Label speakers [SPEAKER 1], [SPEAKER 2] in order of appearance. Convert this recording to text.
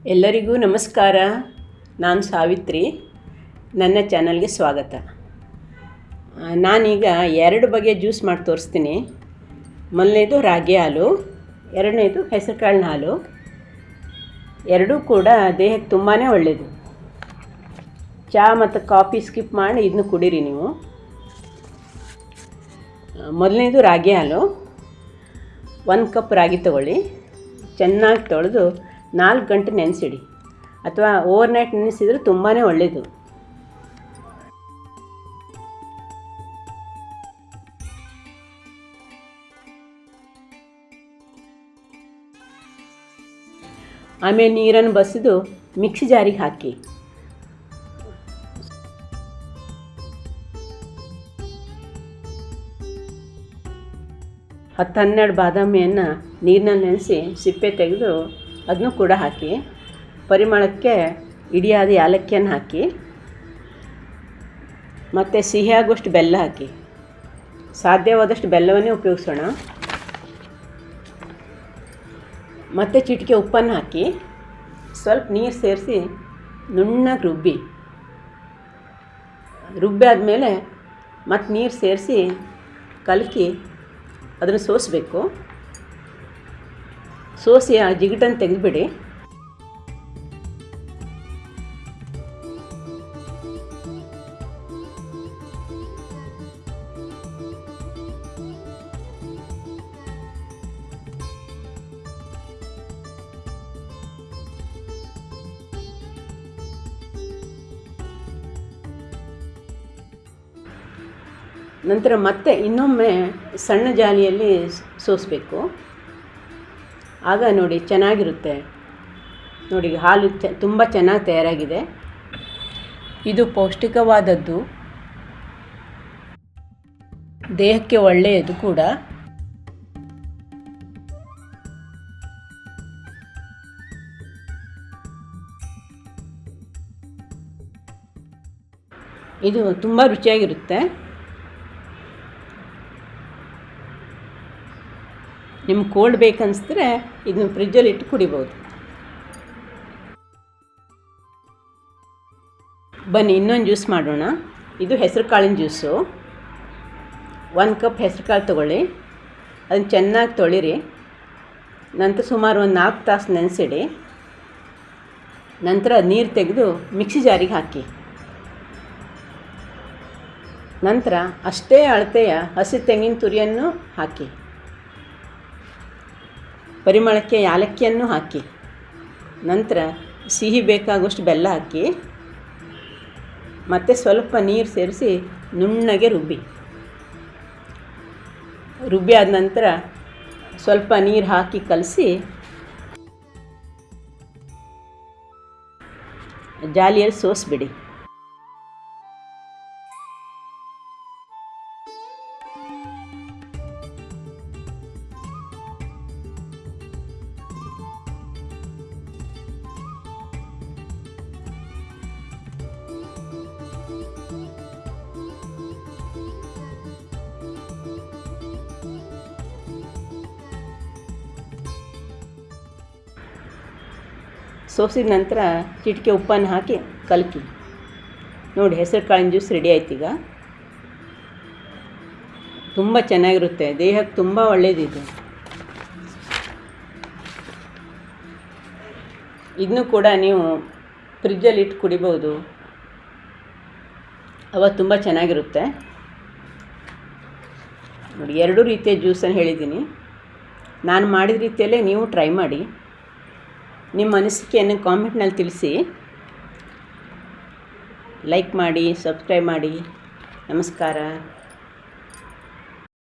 [SPEAKER 1] ಎಲ್ಲರಿಗೂ ನಮಸ್ಕಾರ. ನಾನು ಸಾವಿತ್ರಿ. ನನ್ನ ಚಾನಲ್ಗೆ ಸ್ವಾಗತ. ನಾನೀಗ 2 ಬಗೆಯ ಜ್ಯೂಸ್ ಮಾಡಿ ತೋರಿಸ್ತೀನಿ. ಮೊದಲನೇದು ರಾಗಿ ಹಾಲು, ಎರಡನೇದು ಹೆಸರುಕಾಳಿನ ಹಾಲು. ಎರಡೂ ಕೂಡ ದೇಹಕ್ಕೆ ತುಂಬಾ ಒಳ್ಳೆಯದು. ಚಹಾ ಮತ್ತು ಕಾಫಿ ಸ್ಕಿಪ್ ಮಾಡಿ ಇದನ್ನು ಕುಡೀರಿ ನೀವು. ಮೊದಲನೇದು ರಾಗಿ ಹಾಲು. 1 ಕಪ್ ರಾಗಿ ತಗೊಳ್ಳಿ. ಚೆನ್ನಾಗಿ ತೊಳೆದು 4 ಗಂಟೆ ನೆನೆಸಿಡಿ, ಅಥವಾ ಓವರ್ನೈಟ್ ನೆನೆಸಿದರೆ ತುಂಬಾ ಒಳ್ಳೆಯದು. ಆಮೇಲೆ ನೀರನ್ನು ಬಸಿದು ಮಿಕ್ಸಿ ಜಾರಿಗೆ ಹಾಕಿ. ಹತ್ತು 12 ಬಾದಾಮಿಯನ್ನು ನೀರಿನಲ್ಲಿ ನೆನೆಸಿ ಸಿಪ್ಪೆ ತೆಗೆದು ಅದನ್ನು ಕೂಡ ಹಾಕಿ. ಪರಿಮಳಕ್ಕೆ ಇಡಿಯಾದ ಏಲಕ್ಕಿಯನ್ನು ಹಾಕಿ, ಮತ್ತು ಸಿಹಿಯಾಗುವಷ್ಟು ಬೆಲ್ಲ ಹಾಕಿ. ಸಾಧ್ಯವಾದಷ್ಟು ಬೆಲ್ಲವನ್ನೇ ಉಪಯೋಗಿಸೋಣ. ಮತ್ತು ಚಿಟಿಕೆ ಉಪ್ಪನ್ನು ಹಾಕಿ ಸ್ವಲ್ಪ ನೀರು ಸೇರಿಸಿ ನುಣ್ಣಗೆ ರುಬ್ಬಿ ಆದಮೇಲೆ ಮತ್ತು ನೀರು ಸೇರಿಸಿ ಕಲಕಿ ಅದನ್ನು ಸೋಸಬೇಕು. ಸೋಸಿ ಆ ಜಿಗುಟನ್ನು ತೆಗೆದುಬಿಡಿ. ನಂತರ ಮತ್ತೆ ಇನ್ನೊಮ್ಮೆ ಸಣ್ಣ ಜಾಲಿಯಲ್ಲಿ ಸೋಸಬೇಕು. ಆಗ ನೋಡಿ ಚೆನ್ನಾಗಿರುತ್ತೆ. ನೋಡಿ ಹಾಲು ತುಂಬ ಚೆನ್ನಾಗಿ ತಯಾರಾಗಿದೆ. ಇದು ಪೌಷ್ಟಿಕವಾದದ್ದು, ದೇಹಕ್ಕೆ ಒಳ್ಳೆಯದು ಕೂಡ. ಇದು ತುಂಬ ರುಚಿಯಾಗಿರುತ್ತೆ. ನಿಮ್ಗೆ ಕೋಲ್ಡ್ ಬೇಕನ್ನಿಸಿದ್ರೆ ಇದನ್ನು ಫ್ರಿಜ್ಜಲ್ಲಿ ಇಟ್ಟು ಕುಡಿಬೋದು. ಬನ್ನಿ ಇನ್ನೊಂದು ಜ್ಯೂಸ್ ಮಾಡೋಣ. ಇದು ಹೆಸರು ಕಾಳಿನ ಜ್ಯೂಸು. 1 ಕಪ್ ಹೆಸರು ಕಾಳು ತೊಗೊಳ್ಳಿ. ಅದನ್ನು ಚೆನ್ನಾಗಿ ತೊಳಿರಿ. ನಂತರ ಸುಮಾರು ಒಂದು 4 ತಾಸು ನೆನೆಸಿಡಿ. ನಂತರ ನೀರು ತೆಗೆದು ಮಿಕ್ಸಿ ಜಾರಿಗೆ ಹಾಕಿ. ನಂತರ ಅಷ್ಟೇ ಅಳತೆಯ ಹಸಿ ತೆಂಗಿನ ತುರಿಯನ್ನು ಹಾಕಿ. ಪರಿಮಳಕ್ಕೆ ಏಲಕ್ಕಿಯನ್ನು ಹಾಕಿ. ನಂತರ ಸಿಹಿ ಬೇಕಾಗುವಷ್ಟು ಬೆಲ್ಲ ಹಾಕಿ. ಮತ್ತು ಸ್ವಲ್ಪ ನೀರು ಸೇರಿಸಿ ನುಣ್ಣಗೆ ರುಬ್ಬಿ ಆದ ನಂತರ ಸ್ವಲ್ಪ ನೀರು ಹಾಕಿ ಕಲಸಿ ಜಾಲಿಯಲ್ಲಿ ಸೋಸಿಬಿಡಿ. ಸೋಸಿದ ನಂತರ ಚಿಟಿಕೆ ಉಪ್ಪನ್ನು ಹಾಕಿ ಕಲಕಿ. ನೋಡಿ ಹೆಸರು ಕಾಳಿನ ಜ್ಯೂಸ್ ರೆಡಿ ಆಯ್ತು. ಈಗ ತುಂಬ ಚೆನ್ನಾಗಿರುತ್ತೆ, ದೇಹಕ್ಕೆ ತುಂಬ ಒಳ್ಳೆಯದಿದೆ. ಇದನ್ನು ಕೂಡ ನೀವು ಫ್ರಿಜ್ಜಲ್ಲಿ ಇಟ್ಟು ಕುಡಿಬೋದು. ಅವಾಗ ತುಂಬ ಚೆನ್ನಾಗಿರುತ್ತೆ. ನೋಡಿ 2 ರೀತಿಯ ಜ್ಯೂಸನ್ನು ಹೇಳಿದ್ದೀನಿ. ನಾನು ಮಾಡಿದ ರೀತಿಯಲ್ಲೇ ನೀವು ಟ್ರೈ ಮಾಡಿ. ನಿಮ್ಮ ಅನಿಸಿಕೆಯನ್ನು ಕಾಮೆಂಟ್ನಲ್ಲಿ ತಿಳಿಸಿ. ಲೈಕ್ ಮಾಡಿ, ಸಬ್ಸ್ಕ್ರೈಬ್ ಮಾಡಿ. ನಮಸ್ಕಾರ.